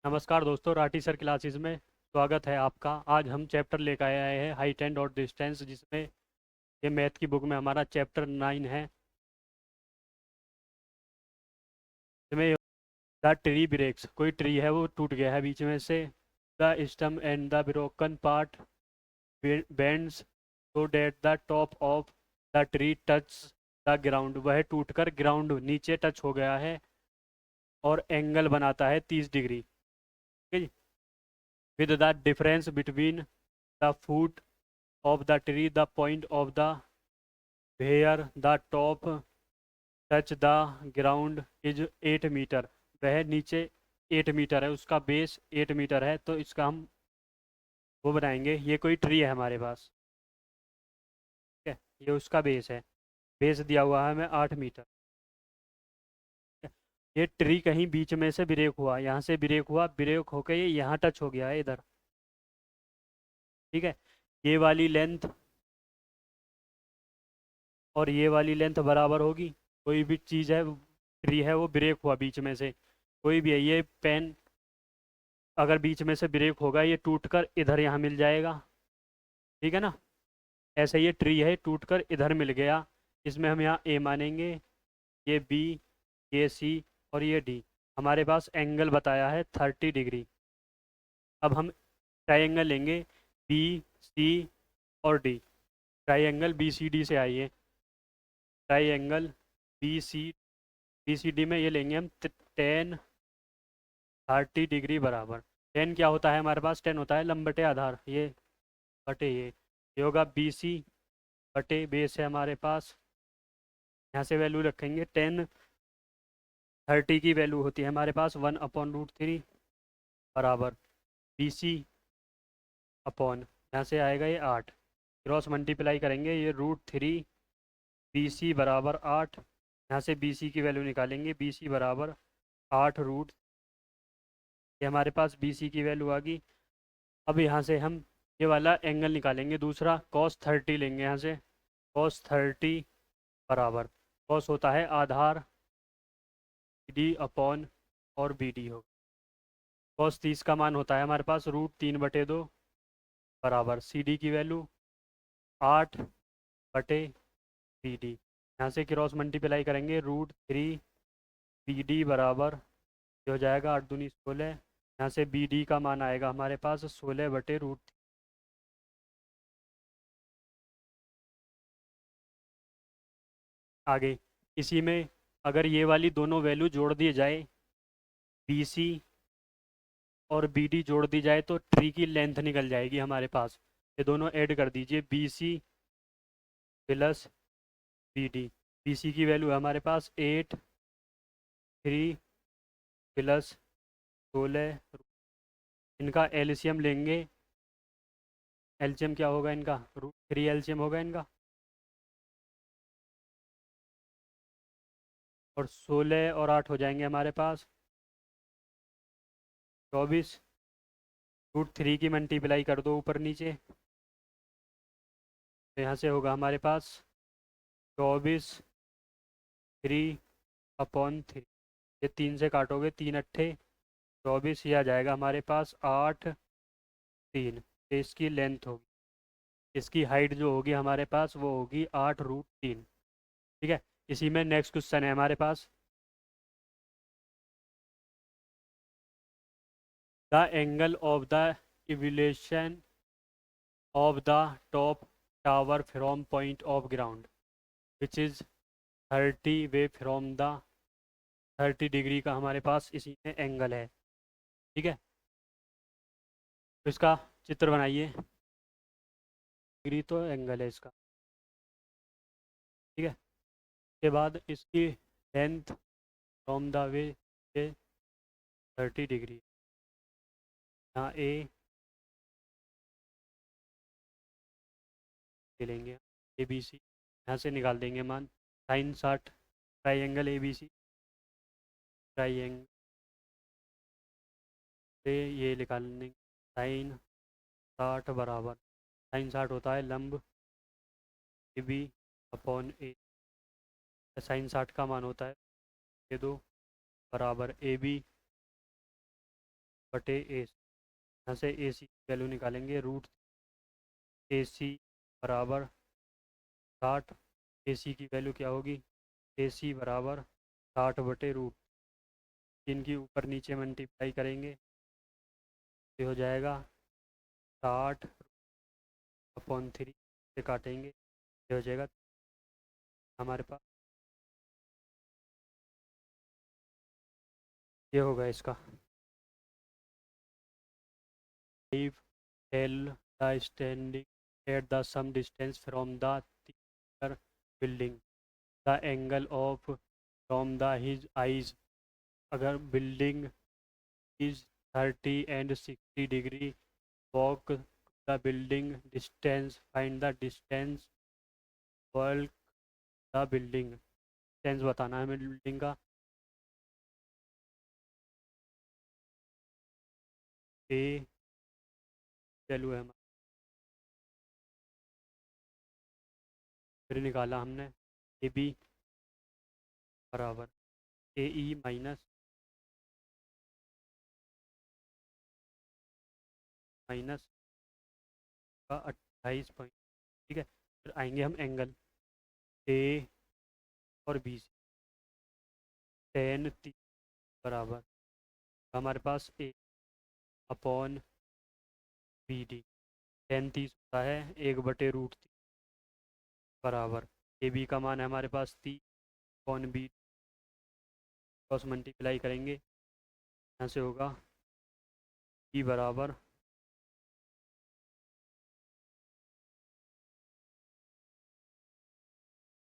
नमस्कार दोस्तों, Rathi sir classes में स्वागत है आपका। आज हम चैप्टर लेकर आए हैं हाइट एंड और डिस्टेंस, जिसमें ये मैथ की बुक में हमारा चैप्टर 9 है। इसमें द ट्री ब्रेक्स, कोई ट्री है वो टूट गया है बीच में से। The stem and the broken part bends so that the top of the tree touch the ground. वह टूटकर ग्राउंड नीचे टच हो गया है और एंगल बनाता है 30 डिग्री। ठीक है जी। With the difference between the foot of the tree, the point of the where the top touch the ground is 8 metre. वह नीचे 8 मीटर है, उसका बेस 8 मीटर है, तो इसका हम वो बनाएंगे। ये कोई ट्री है हमारे पास, ठीक है। ये उसका बेस है, बेस दिया हुआ है हमें 8 मीटर। ये ट्री कहीं बीच में से ब्रेक हुआ, यहाँ से ब्रेक हुआ, ब्रेक होकर ये यहाँ टच हो गया है इधर। ठीक है। ये वाली लेंथ और ये वाली लेंथ बराबर होगी। कोई भी चीज़ है, ट्री है, वो ब्रेक हुआ बीच में से, कोई भी है। ये पेन अगर बीच में से ब्रेक होगा, ये टूटकर इधर यहाँ मिल जाएगा। ठीक है ना। ऐसे ये ट्री है, टूटकर इधर मिल गया। इसमें हम यहाँ ए मानेंगे, ये बी, ये सी और ये डी। हमारे पास एंगल बताया है 30 डिग्री। अब हम ट्राइंगल लेंगे बी सी और D. Triangle B C D से आइए। Triangle B C B C D में ये लेंगे हम 10 30 डिग्री बराबर। 10 क्या होता है हमारे पास? 10 होता है लंबटे आधार, ये बटे ये होगा बी सी बटे बेस है हमारे पास। यहाँ से वैल्यू रखेंगे 10 30 की वैल्यू होती है हमारे पास 1/√3 बराबर बी सी अपॉन, यहाँ से आएगा ये 8। क्रॉस मल्टीप्लाई करेंगे, ये √3 बी सी बराबर 8। यहाँ से बी सी की वैल्यू निकालेंगे, बी सी बराबर 8 ये हमारे पास बी सी की वैल्यू आ गई। अब यहाँ से हम ये वाला एंगल निकालेंगे, दूसरा cos 30 लेंगे यहाँ से। cos 30 बराबर, cos होता है आधार, डी अपॉन और बी डी हो। cos 30 का मान होता है हमारे पास √3/2 बराबर सी डी की वैल्यू 8/बी डी। यहाँ से क्रॉस मल्टीप्लाई करेंगे, √3 बी डी बराबर ये हो जाएगा 8 दूनी 16। यहाँ से बी डी का मान आएगा हमारे पास 16/√। आगे इसी में अगर ये वाली दोनों वैल्यू जोड़ दिए जाए, बी सी और बी डी जोड़ दी जाए, तो ट्री की लेंथ निकल जाएगी हमारे पास। ये दोनों ऐड कर दीजिए, B C plus B D. B C की वैल्यू है हमारे पास 8 3 प्लस 16। इनका एलसीएम लेंगे। एलसीएम क्या होगा इनका? √3 एलसीएम होगा इनका। और 16 और 8 हो जाएंगे हमारे पास 24। √3 की मल्टीप्लाई कर दो ऊपर नीचे, तो यहाँ से होगा हमारे पास 24 3/3। ये 3 से काटोगे, 3 अट्ठे 24। ये आ जाएगा हमारे पास 8 3। ये इसकी लेंथ होगी। इसकी हाइट जो होगी हमारे पास वो होगी 8√3। ठीक है। इसी में नेक्स्ट क्वेश्चन है हमारे पास। The angle of the evolution of the top tower from point of ground which is 30 way from the 30 degree का हमारे पास इसी में एंगल है। ठीक है। तो इसका चित्र बनाइए। डिग्री तो एंगल है इसका। ठीक है। उसके बाद इसकी लेंथ फ्रॉम द वे से 30 डिग्री। यहाँ ए ले लेंगे, ए बी सी यहाँ से निकाल देंगे मान। sin 60 triangle A B C, triangle से ये निकाल लेंगे sin 60 बराबर, sin 60 होता है लंब A B upon A. sin 60 का मान होता है ये दो बराबर ए बी बटे ए, यहाँ से ए सी की वैल्यू निकालेंगे। रूट ए सी बराबर 60। ए सी की वैल्यू क्या होगी? ए सी बराबर 60 बटे रूट, इनकी ऊपर नीचे मल्टीप्लाई करेंगे तो हो जाएगा 60/3 से काटेंगे, ये हो जाएगा हमारे पास, ये होगा इसका 5 tell the standing at the some distance from the theater building the angle of from the his eyes, अगर building is 30 and 60 degree, walk the building distance, find the distance, walk the building distance बताना है हमें building का। ए value है हमारा, फिर निकाला हमने ए बी बराबर ए ई माइनस माइनस का 28 पॉइंट। ठीक है, फिर आएंगे हम एंगल ए और बी से, टेन 30 बराबर हमारे पास ए अपॉन बी डी, टेन 30 होता है 1/√30 बराबर ए बी का मान है हमारे पास 30 अपॉन बी, क्रॉस मल्टीप्लाई करेंगे, यहाँ से होगा बी बराबर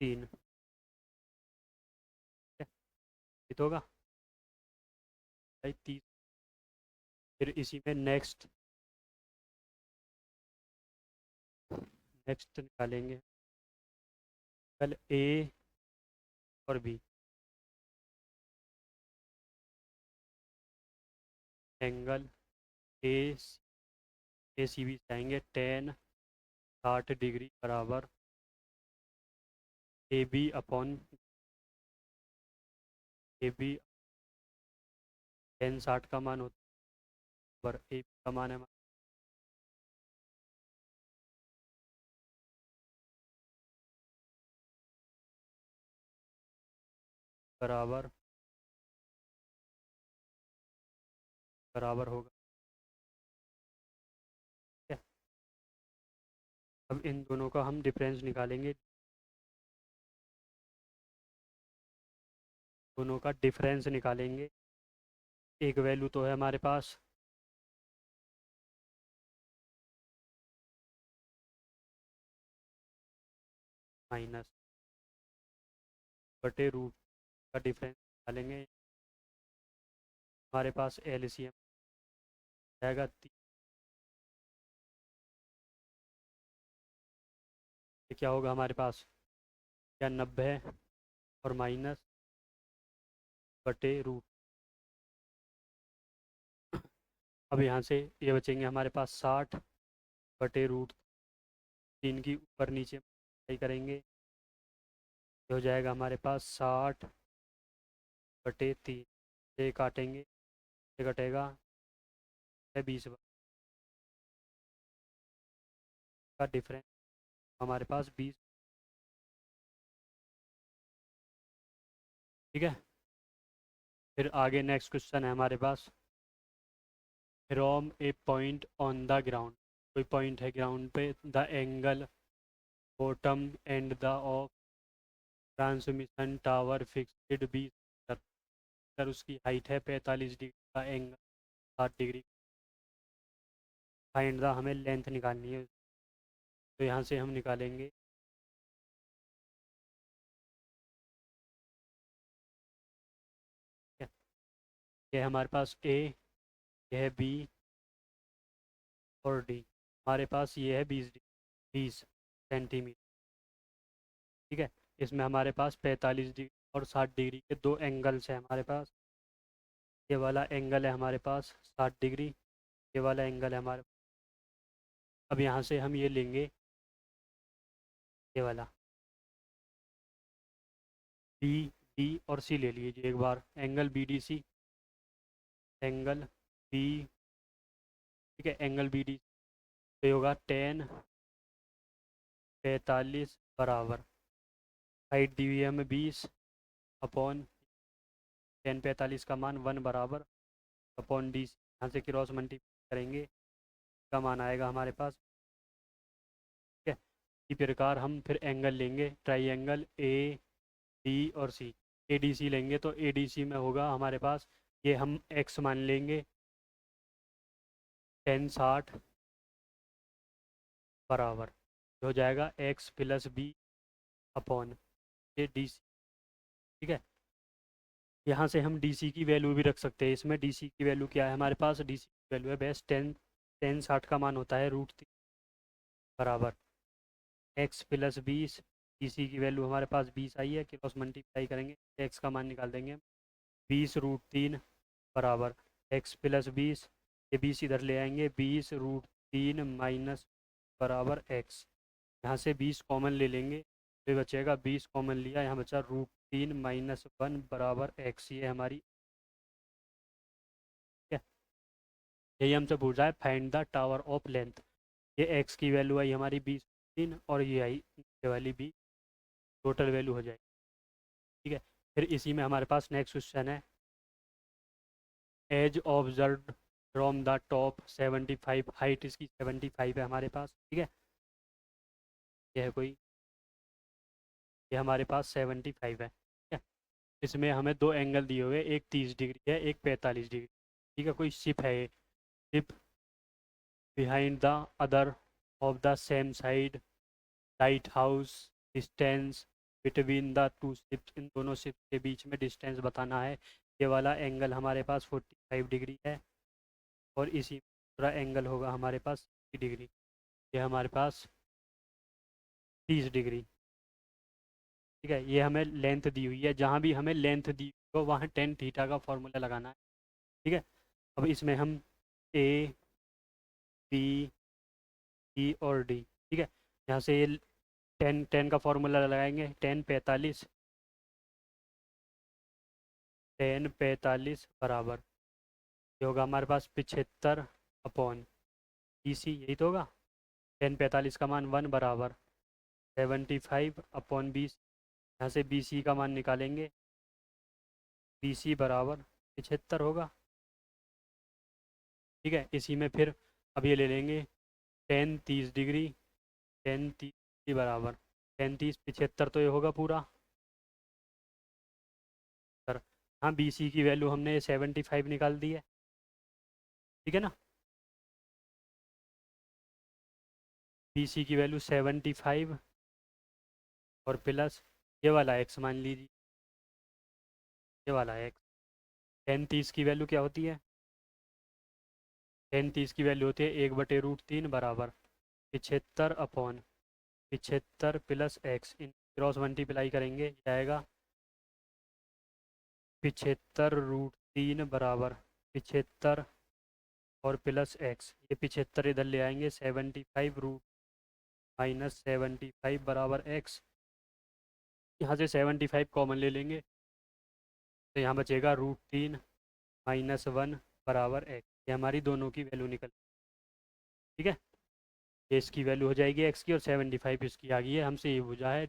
3। ठीक होगा भाई 30। फिर इसी में नेक्स्ट नेक्स्ट निकालेंगे कल ए और B, angle A C B चाहेंगे टेन 60 डिग्री बराबर A B upon A B, tan 60 का मान होता है पर ए बी का मान है बराबर बराबर होगा। ठीक है, अब इन दोनों का हम डिफरेंस निकालेंगे, दोनों का डिफरेंस निकालेंगे। एक वैल्यू तो है हमारे पास माइनस बटे रूट का डिफरेंस निकालेंगे, हमारे पास एलसीएम जाएगा 30, ये क्या होगा हमारे पास, क्या 90 और माइनस बटे रूट। अब यहाँ से ये बचेंगे हमारे पास 60/√3, की ऊपर नीचे मल्टीप्लाई करेंगे, ये हो जाएगा हमारे पास 60/3, ये काटेंगे, ये कटेगा 20 का डिफरेंस हमारे पास 20। ठीक है, फिर आगे नेक्स्ट क्वेश्चन है हमारे पास, from a point on the ground, कोई पॉइंट है ग्राउंड पे, the angle bottom end the of transmission tower fixed 20, sir उसकी हाइट है 45 डिग्री का एंगल 60 डिग्री, फाइंड द, हमें लेंथ निकालनी है, तो यहाँ से हम निकालेंगे ये हमारे पास ए, यह है बी और डी, हमारे पास ये है 20 सेंटीमीटर। ठीक है, इसमें हमारे पास 45 डिग्री और 60 डिग्री के दो एंगल्स हैं हमारे पास, ये वाला एंगल है हमारे पास 60 डिग्री, ये वाला एंगल है हमारे, अब यहाँ से हम ये लेंगे ये वाला बी डी और सी ले लीजिए एक बार, angle B D C, angle B ठीक है। एंगल बी डी तो ये होगा 10 45 बराबर, हाइट दी हुई है हमें 20 अपॉन 10 45 का मान 1 बराबर अपॉन डी, यहाँ से क्रॉस मल्टीप्लाई करेंगे, का मान आएगा हमारे पास। ठीक है। इसी प्रकार हम फिर एंगल लेंगे, ट्राइएंगल ए डी और सी। ए डी सी लेंगे तो ए डी सी में होगा हमारे पास, ये हम एक्स मान लेंगे 10 60 बराबर, हो जाएगा एक्स प्लस बी अपॉन ये डी सी। ठीक है। यहाँ से हम डी सी की वैल्यू भी रख सकते हैं, इसमें डी सी की वैल्यू क्या है हमारे पास, डी सी की वैल्यू है बेस 10 60 का मान होता है √3 बराबर एक्स प्लस 20। डी सी की वैल्यू हमारे पास 20 आई है, क्रॉस मल्टीप्लाई करेंगे, एक्स का मान निकाल देंगे, 20 √3 बराबर एक्स प्लस 20, ये 20 इधर ले आएंगे, 20 √3 माइनस बराबर एक्स। यहाँ से 20 कॉमन ले लेंगे तो बचेगा, 20 कॉमन लिया, यहाँ बचा √3 माइनस 1 बराबर एक्स, ये हमारी। ठीक है। यही हमसे पूछ रहा है find the tower of length. ये एक्स की वैल्यू आई हमारी 20 और ये आई ये वाली भी, टोटल वैल्यू हो जाएगी। ठीक है। फिर इसी में हमारे पास नेक्स्ट क्वेश्चन है, as observe from the top 75, height इसकी 75 है हमारे पास। ठीक है। यह है कोई, ये हमारे पास 75 है। ठीक है। इसमें हमें दो एंगल दिए हुए, एक 30 डिग्री है, एक 45 डिग्री। ठीक है। कोई शिप है, ये ship behind the other of the same side, lighthouse, distance between the two ships, इन दोनों शिप के बीच में डिस्टेंस बताना है। ये वाला एंगल हमारे पास 45 डिग्री है और इसी दूसरा एंगल होगा हमारे पास 60 डिग्री, ये हमारे पास 30 डिग्री। ठीक है। ये हमें लेंथ दी हुई है, जहाँ भी हमें लेंथ दी हुई हो वहाँ टेन थीटा का फॉर्मूला लगाना है। ठीक है। अब इसमें हम ए बी सी और डी, ठीक है, यहाँ से ये 10 का फॉर्मूला लगाएंगे, 10 45 बराबर, ये होगा हमारे पास 75 अपॉन बी सी, यही तो होगा। 10 45 का मान 1 बराबर 75 अपॉन 20, यहाँ से बी सी का मान निकालेंगे, बी सी बराबर 75 होगा। ठीक है। इसी में फिर अब ये ले लेंगे 10 30 डिग्री, 10 30 के बराबर 10 30 75 तो ये होगा पूरा सर। हाँ, बी सी की वैल्यू हमने 75 निकाल दी है। ठीक है ना, बी सी की वैल्यू 75 और प्लस ये वाला एक्स मान लीजिए, ये वाला एक्स। 10 30 की वैल्यू क्या होती है, 10 30 की वैल्यू होती है 1/√3 बराबर 75 अपॉन 75 प्लस एक्स, इन क्रॉस मल्टीप्लाई करेंगे, ये आएगा 75 √3 बराबर 75 और प्लस एक्स, ये 75 इधर ले आएंगे, 75 रूट माइनस 75 बराबर एक्स, यहाँ से 75 कॉमन ले लेंगे तो यहाँ बचेगा √3 माइनस 1 बराबर एक्स, ये हमारी दोनों की वैल्यू निकल। ठीक है। ये इसकी वैल्यू हो जाएगी एक्स की और 75 इसकी आ गई है, हमसे ये पूछा है